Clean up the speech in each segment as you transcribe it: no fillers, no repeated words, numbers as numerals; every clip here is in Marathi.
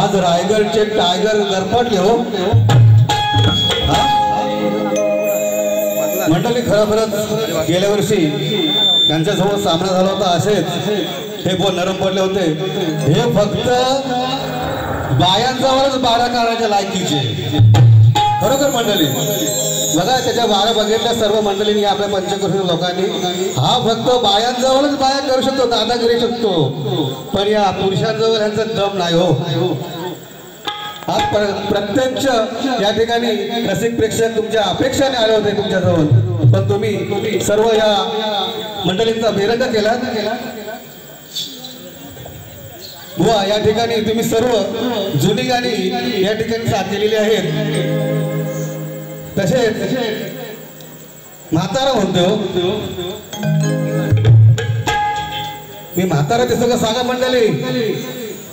आज रायगडचे टायगर गरफटले हो मंडळी. खरोखरच गेल्या वर्षी त्यांच्यासोबत सामना झाला होता. असेच हे बोल नरम पडले होते. हे फक्त बायांजवळच बारा काढायच्या लायकीचे खरोखर मंडळी. बघा त्याच्या बारा बघितल्या सर्व मंडळींनी आपल्या पंचक्रोशी लोकांनी. हा फक्त बायांजवळच बाया करू शकतो, दादागिरी शकतो, पण या पुरुषांजवळ यांचा दम नाही हो. आज प्रत्यक्ष या ठिकाणी रसिक प्रेक्षक तुमच्या अपेक्षाने आले होते तुमच्याजवळ, पण तुम्ही सर्व या मंडळींचा बेरंग केला. बुवा या ठिकाणी तुम्ही सर्व जुनी गाणी या ठिकाणी साथ केलेली आहेत. तसेच म्हातारा म्हणतो मी म्हातारा दिसतो का सांगा मंडळी,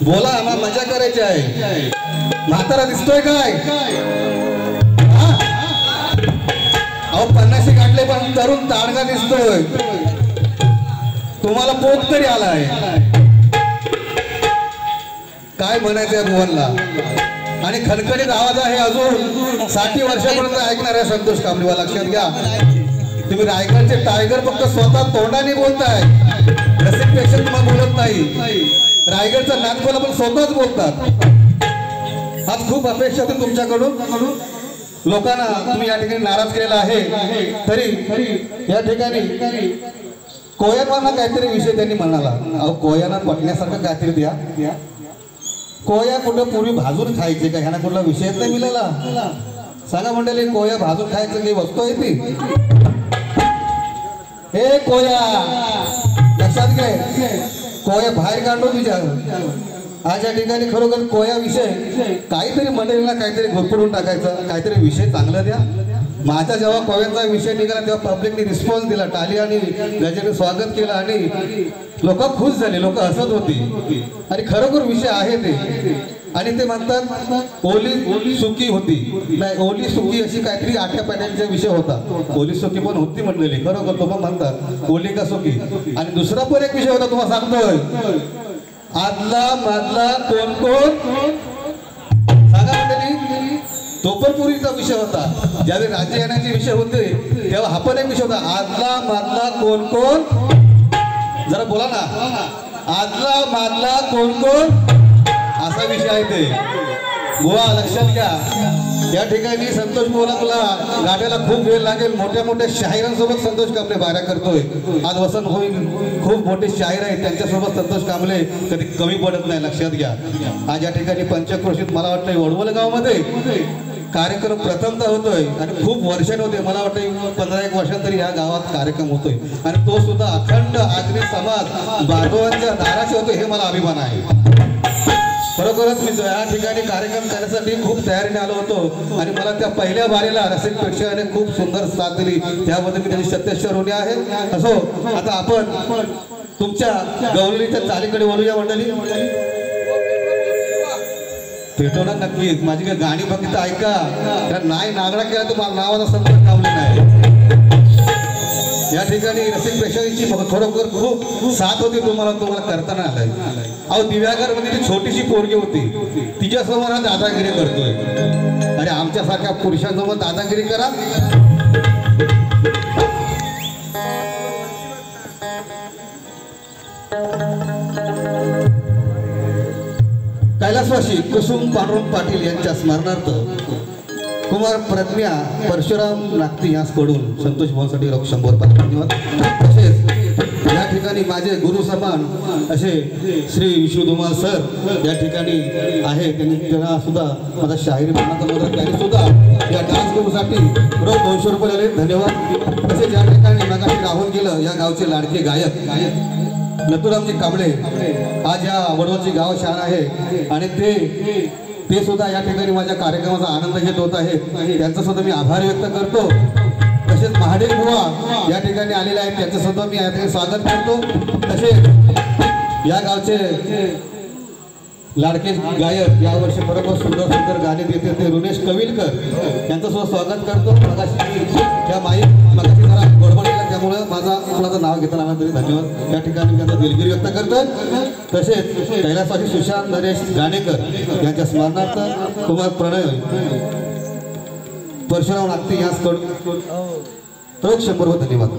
बोला आम्हाला मजा करायची आहे. म्हातारा दिसतोय काय? अहो 50 गाठले पण तरुण ताडगा दिसतोय. तुम्हाला पोट तरी आलाय. काय म्हणायचं या भुवनला? आणि खणखणीत आवाज आहे अजून 60 वर्षापर्यंत ऐकणार आहे संतोष कांबळेवा. लक्षात घ्या तुम्ही रायगडचे टायगर फक्त स्वतः तोंडाने बोलताय, रसिक प्रेक्षक तुम्हाला बोलत नाही. रायगडचा नानकोला पण स्वतःच बोलतात. आज खूप अपेक्षा होती तुमच्याकडून. लोकांना तुम्ही या ठिकाणी नाराज केलेला आहे. तरी या ठिकाणी कोयांना काहीतरी विषय त्यांनी म्हणाला. अहो कोयांना पटण्यासारखं काहीतरी द्या. कोया कुठं पूर्वी भाजून खायचे का? ह्यांना कुठला विषयच नाही मिळाला. सांगा मंडळी, कोया भाजून खायचं काही वस्तू आहे ती? हे कोया लक्षात घे, कोया बाहेर काढतो तुझ्या. आज या ठिकाणी खरोखर कोया विषय काहीतरी मंडळीला काहीतरी घोपडून टाकायचं, काहीतरी विषय चांगला द्या. माझा जेव्हा कोयांचा विषय निघाला तेव्हा पब्लिकने रिस्पॉन्स दिला, टाळी आणि गजेने स्वागत केलं आणि लोक खुश झाले, लोक हसत होती. आणि खरोखर विषय आहे ते. आणि ते म्हणतात ओली सुकी होती, नाही ओली सुकी अशी काहीतरी आठ्या पाट्यांचा विषय होता. ओली सुकी पण होती मंडळी खरोखर, तो पण म्हणतात ओली का सुकी. आणि दुसरा पण एक विषय होता तुम्हाला सांगतोय, आदला मधला कोण कोण सांगा मंडळी. तो पण पूर्वीचा विषय होता. ज्यावेळी राज्य येण्याचे विषय होते तेव्हा हा पण एक विषय होता, आदला मधला कोण कोण. जरा बोला ना, आदला मधला कोण कोण असा विषय आहे ते. गोवा लक्षात घ्या. या ठिकाणी संतोष बोला तुला गाड्याला खूप वेळ लागेल. मोठ्या मोठ्या शाहिरांसोबत संतोष कांबळे बाऱ्या करतोय. आज वसंत होईल, खूप मोठे शाहीर आहेत, त्यांच्यासोबत संतोष कांबळे कधी कमी पडत नाही. लक्षात घ्या. आज या ठिकाणी पंचक्रोशीत मला वाटतं वडवलगावमध्ये कार्यक्रम प्रथमतः होतोय आणि खूप वर्षांनी होते. मला वाटतं 15-1 वर्षांतरी या गावात कार्यक्रम होतोय आणि तो सुद्धा अखंड आगरी समाज बांधवांच्या दाराचे होतोय. हे मला अभिमान आहे. खरोखरच मी या ठिकाणी कार्यक्रम करण्यासाठी खूप तयारीने आलो होतो आणि मला त्या पहिल्या बारीला रसिक प्रेक्षकाने खूप सुंदर साथ दिली, त्याबद्दल मी त्याची सत्यस्थ ऋणी आहे. असो, आता आपण तुमच्या गवळीच्या चालीकडे वळूया मंडळी. भेटो ना नक्कीच. माझी काही गाणी बघितलं ऐका, कारण नाही नागडा केला तर मला नावाचा संकट लावले नाही. या ठिकाणी रसिक प्रेक्षकांची खरोखर खूप साथ होती. तुम्हाला करताना आलाय. अहो दिव्यागर मध्ये ती छोटीशी पोरगी होती, तिच्यासमोर हा दादागिरी करतोय. अरे आमच्यासारख्या पुरुषांसमोर दादागिरी करा. कैलासवासी कुसुम पांडुरंग पाटील यांच्या स्मरणार्थ कुमार प्रज्ञा परशुराम नागती यांच्याकडून संतोष भाऊसाठी 100 धन्यवाद. तसेच या ठिकाणी माझे गुरु समान असे श्री विष्णू धुमाल सर या ठिकाणी आहे. त्यांना सुद्धा माझा शाहिरी म्हणण्याचा मदत, त्यांनी सुद्धा या डान्स करूसाठी रोज 200 रुपये आले. धन्यवाद. तसेच या ठिकाणी मगाशी राहून गेलं या गावचे लाडके गायक नथुरामजी कांबळे आज या वडवलची गाव शान आहे आणि ते सुद्धा या ठिकाणी माझ्या कार्यक्रमाचा आनंद घेत होत आहेत. त्यांचा सुद्धा मी आभार व्यक्त करतो. तसेच महादेव बुवा या ठिकाणी आलेले आहेत, त्यांचं सुद्धा मी या ठिकाणी स्वागत करतो. तसेच या गावचे लाडके गायक यावर्षी बरोबर सुंदर सुंदर गाणे देते ते रुनेश कविलकर यांचं सुद्धा स्वागत करतो. मगाशी त्या माईक मगाशी जरा गडबडीला त्यामुळे माझा कुणाचं नाव घेताना तरी धन्यवाद या ठिकाणी त्यांचा दिलगिरी व्यक्त करतो। तसेच कैलासवासी सुशांत नरेश गाणेकर यांच्या स्मरणार्थ कुमार प्रणय परशुराम नागते याचकडून रोख 100 धन्यवाद।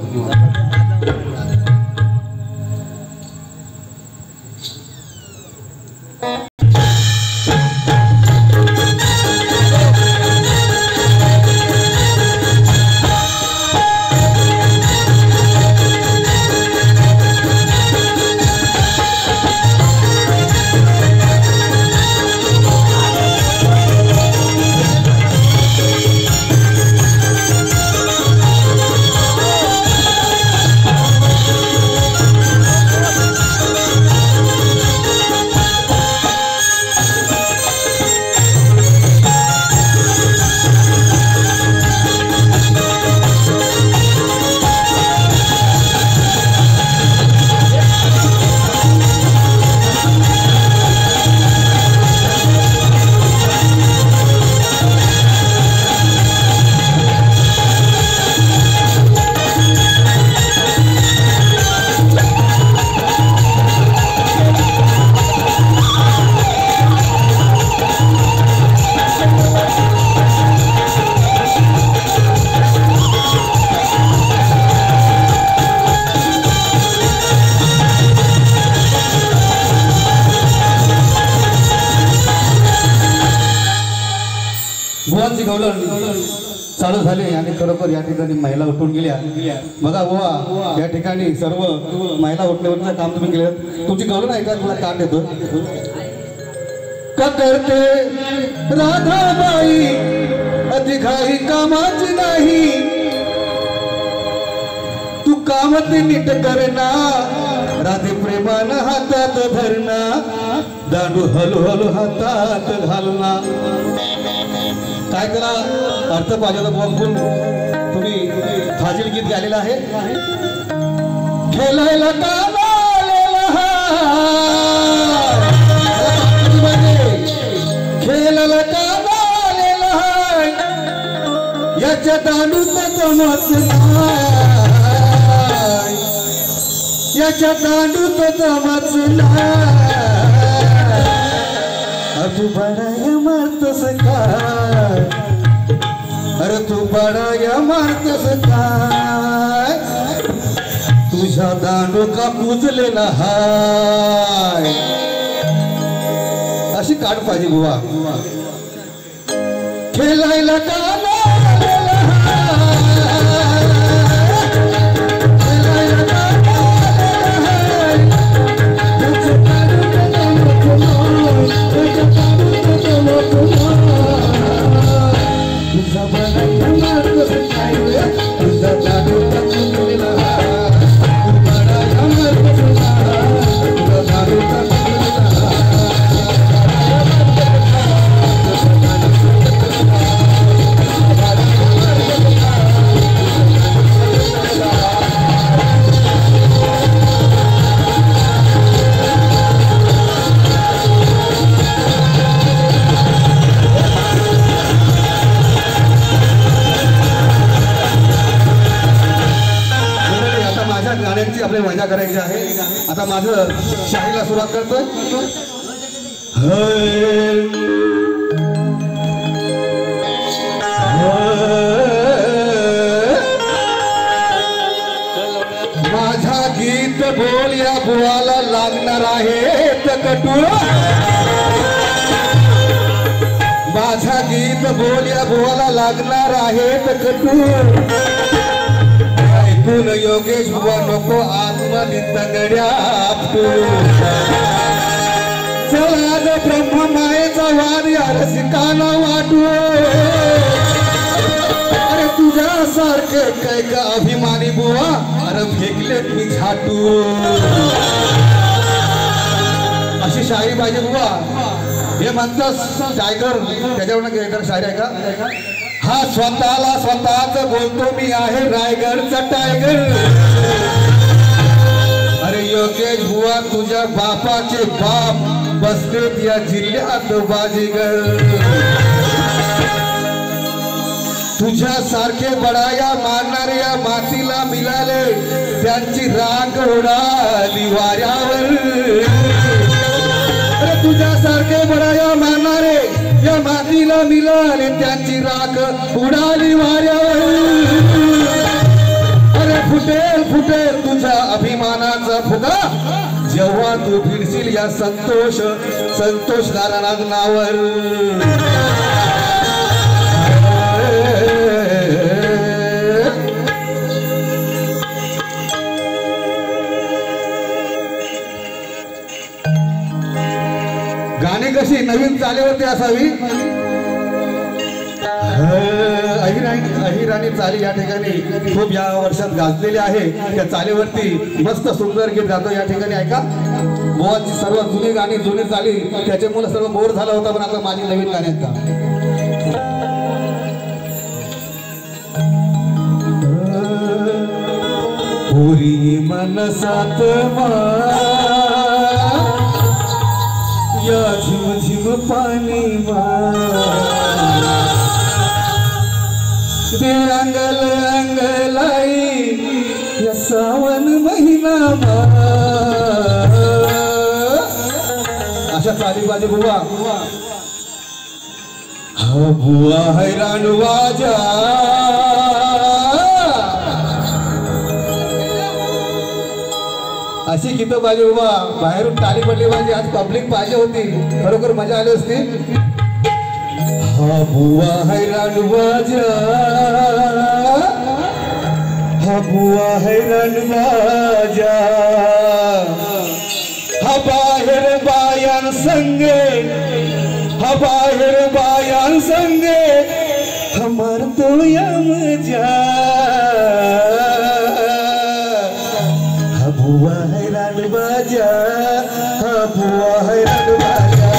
चालू झाले आणि खरोखर या ठिकाणी महिला उठून गेल्या। बघा बुवा या ठिकाणी सर्व महिला उठल्यावरचं काम तुम्ही केलं। तुमची गौरव नाही का तुला काट येतो का करते राधाबाई अधिघाई कामाची नाही तू काम ते नीट करना राधे प्रेमानं हातात धरणा दांडू हलू हलू हातात घालना। काय त्याला अर्थ पाहिजे बघून तुम्ही फाजील गीत गायलेलं आहे। खेळायला का खेळायला का याच्या दांडूत जमत नाही याच्या दांडूत जमत नाही तू बडाया मारतस काय अरे तू बडाया मारतस काय तुझ्या दांडू का पुजलेला हाय अशी काढ पाहिजे बुवा। खेळायला का आपल्याला मजा करायची आहे। आता माझं शाहीला सुरुवात करतोय। माझा गीत बोल या बुवाला लागणार आहे कटू माझा गीत बोल या बुवाला लागणार आहे कटू ऐकून योगेश बुवा नको आत्मनितगड्या चला ग ब्रह्म मायेचा वाद या रसिकाला वाटू अरे तुझ्यासारखे काय का अभिमानी बुवा अरे फेकलेत मी झाटू अशी शायरी पाहिजे बुवा। हे म्हणतस टायगर त्याच्यावर शायरी आहे का हा स्वतःला स्वतःच बोलतो मी आहे रायगडचा टायगर अरे योगेश बुवा तुझ्या बापाचे बाप बसलेत या जिल्ह्यात बाजीगर तुझ्यासारखे बडाया मारणारे या मातीला मिळाले त्यांची राख उडाली वाऱ्यावर अरे तुझ्यासारखे बडाया मारणारे या मातीला मिळाले त्यांची राख उडाली वाऱ्यावर अरे फुटेल फुटेल तुझ्या अभिमानाचा फुगा जेव्हा तू भिडशील या संतोष नारायणावर गाणी कशी नवीन चालीवरती असावी अहिर आणि चाली या ठिकाणी खूप या वर्षात गाजलेली आहे त्या चालीवरती मस्त सुंदर गीत गातो या ठिकाणी ऐका मोहाची सर्व जुनी गाणी जुनी चाली त्याच्यामुळे सर्व बोर झाला होता पण आता माझी नवीन गाणी आहेत का पुरी मनसात या झिम झिम पाणी ते अंगल अंगलाई या सावन महिना अशा चाली बाजी बुवा हा बुवा हैराण वाजा अशी गीतं पाहिजे बाबा बाहेरून टाळी पडली पाहिजे आज पब्लिक पाहिजे होती खरोखर मजा आली असती हा बुवा हैराण वाजा हा बुवा हैराण वाजा हा बाहेर बायां संगे हा बाहेर बायां संगे हमर तो या मजा बुआ हैरान बाजा हाँ बुआ हैरान बाजा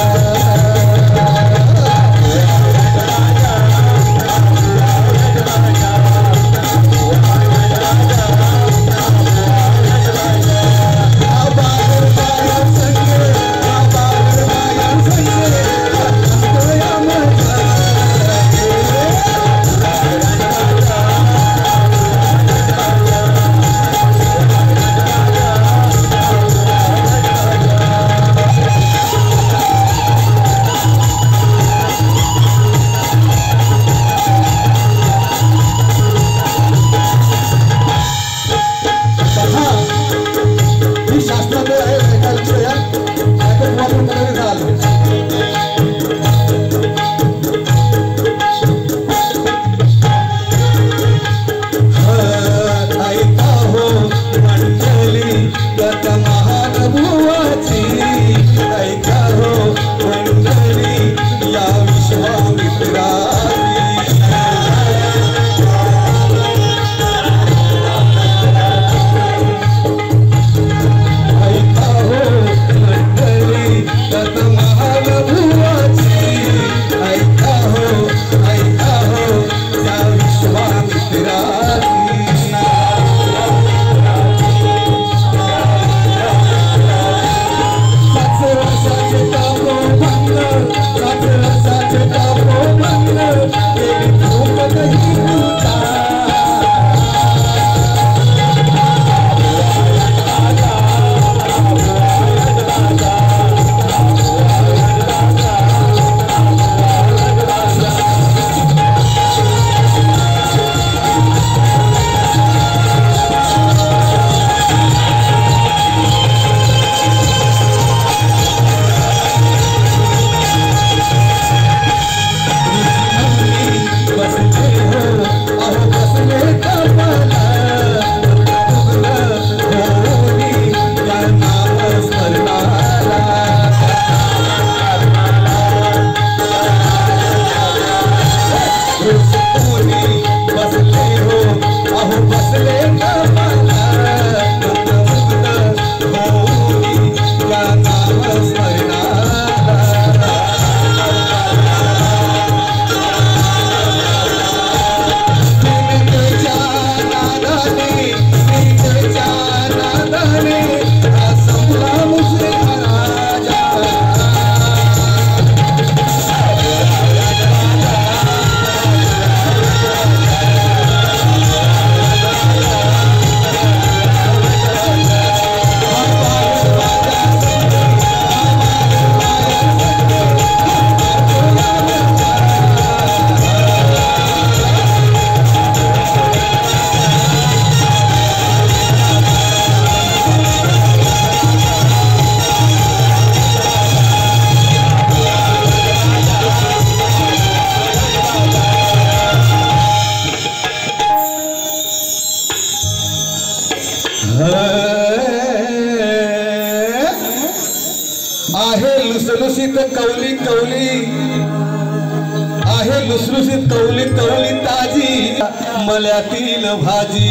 कौली कौली ताजी मल्यातील भाजी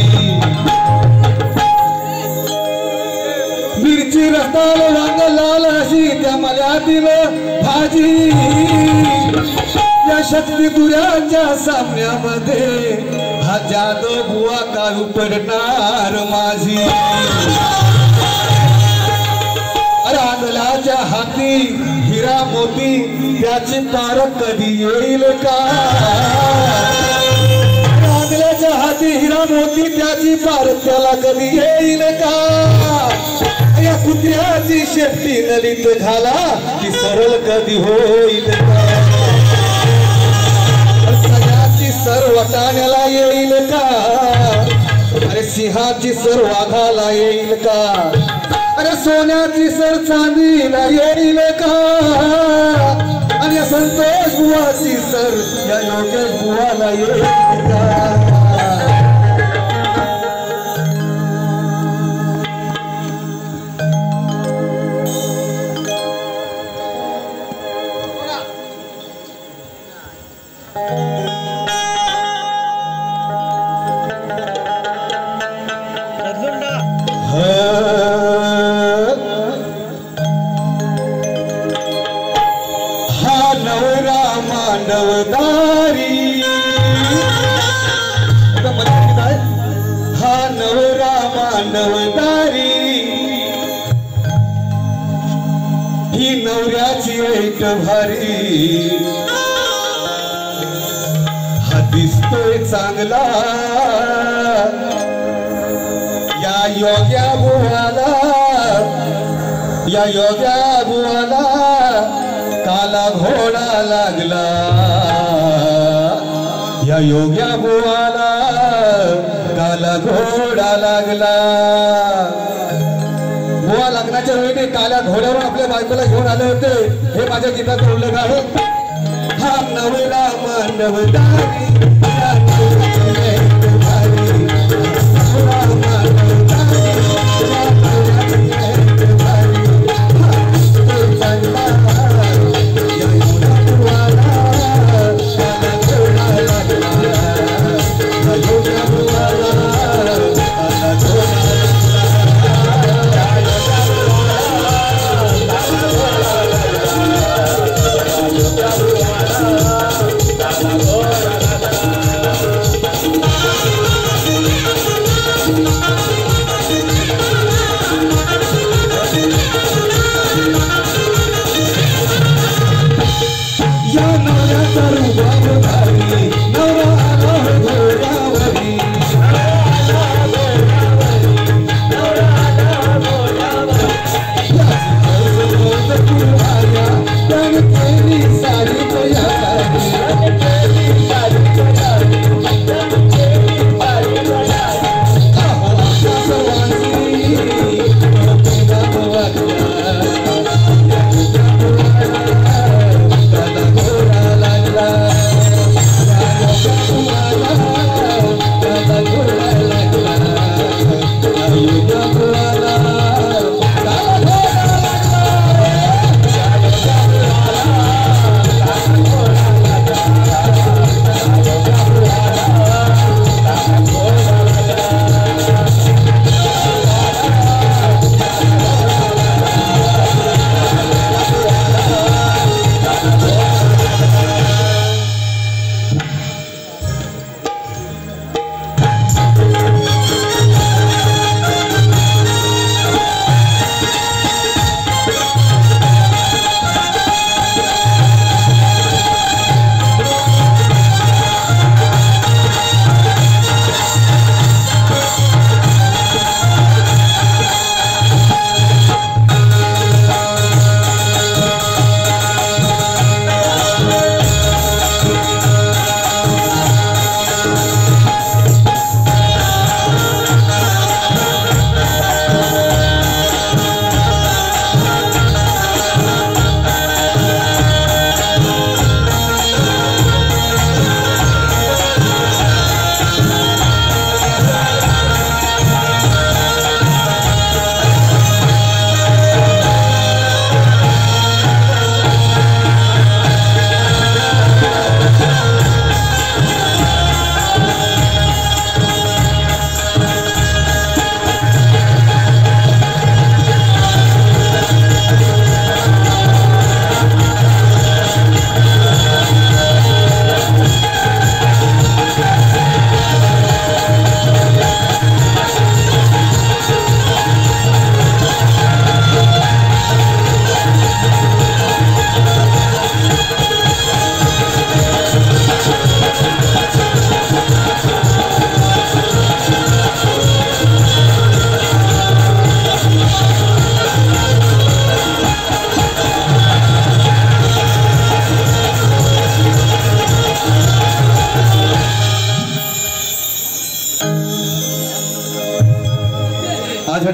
मिरची रताळ वांग लाल अशी त्या मल्यातील भाजी या शक्ती दुऱ्यांच्या सामन्यामध्ये हा जादव बुवा काय उपडणार माझी रांदलाच्या हाती हिरा मोती त्याची पार कधी येईल का रांदल्याच्या हाती हिरा मोती त्याची पार त्याला कधी येईल का या कुत्र्याची शेपटी नलीत घाला ती सरळ कधी होईल का सगळ्याची सर वाटाण्याला येईल का अरे सिंहाची सर वाघाला येईल का अरे सोन्याची सर चांदीला येईल का आणि संतोष बुवाची सर या योगेश बुवाला येईल का मांडवदारी हा नवरा मांडवदारी ही नवऱ्याची ऐट भारी हा दिसतोय चांगला या योग्या बुवाला काला घोडा लागला या योग्या बुवाला काला घोडा लागला बुवा लग्नाच्या वेळी काल्या घोड्यावर आपल्या बायकोला घेऊन आले होते हे माझ्या गीतात उल्लेख आहे हा नवरा मांडवदारी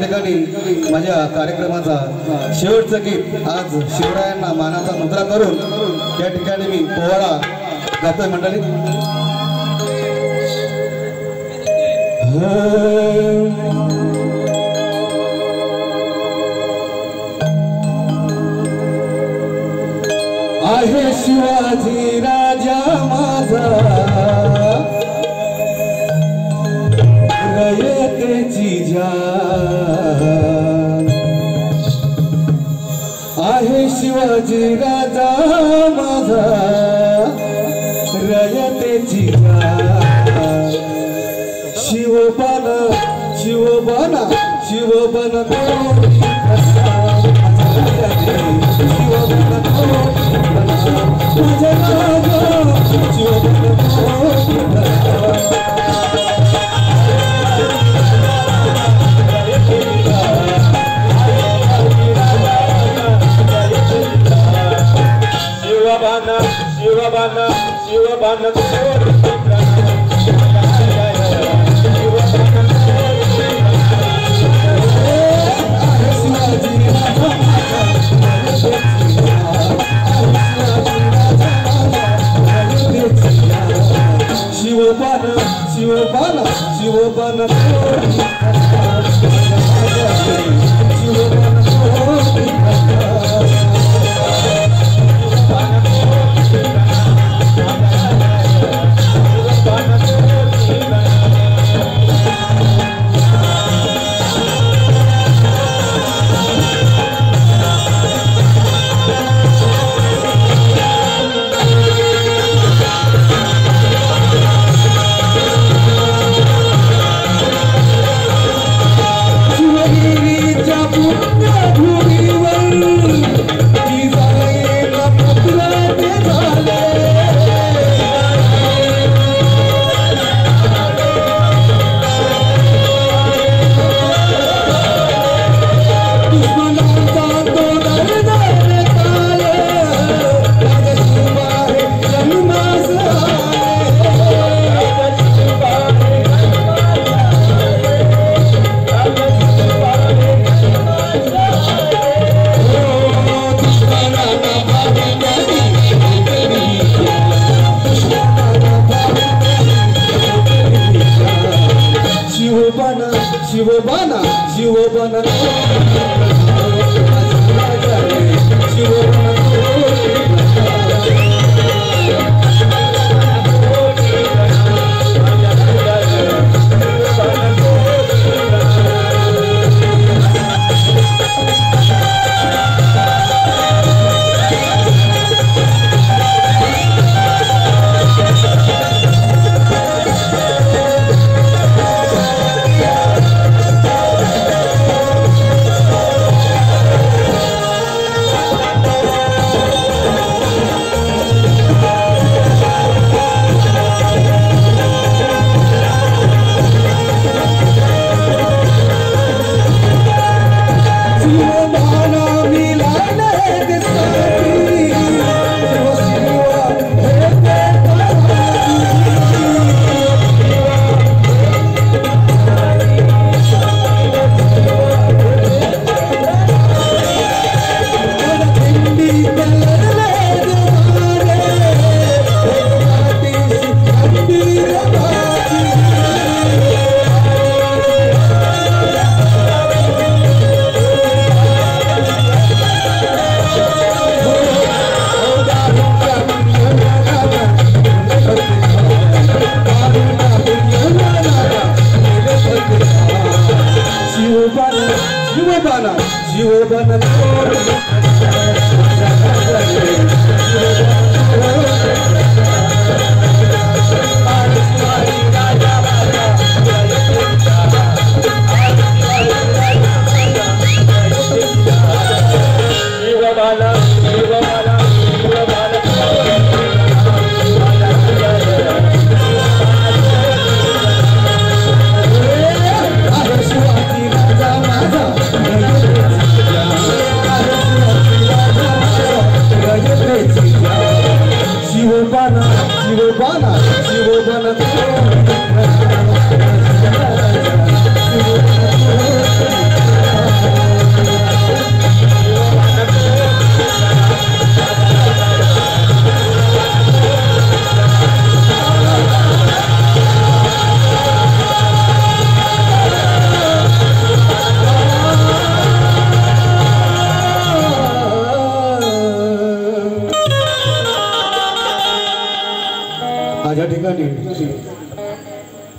ठिकाणी माझ्या कार्यक्रमाचा शेवटचं गीत आज शिवरायांना मानाचा मुद्रा करून या ठिकाणी मी पोवाडा गातोय मंडळी. आहे शिवाजी राजा माझा रयतेची जान. आहे शिवाजी राजा माझा रयतेची जान. शिवबन शिवबन शिवबन शिवबन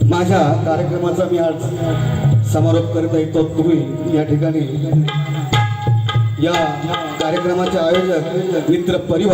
माझ्या कार्यक्रमाचा मी आज समारोप करत आहे तो तुम्ही या ठिकाणी या कार्यक्रमाचे आयोजक मित्र परिवार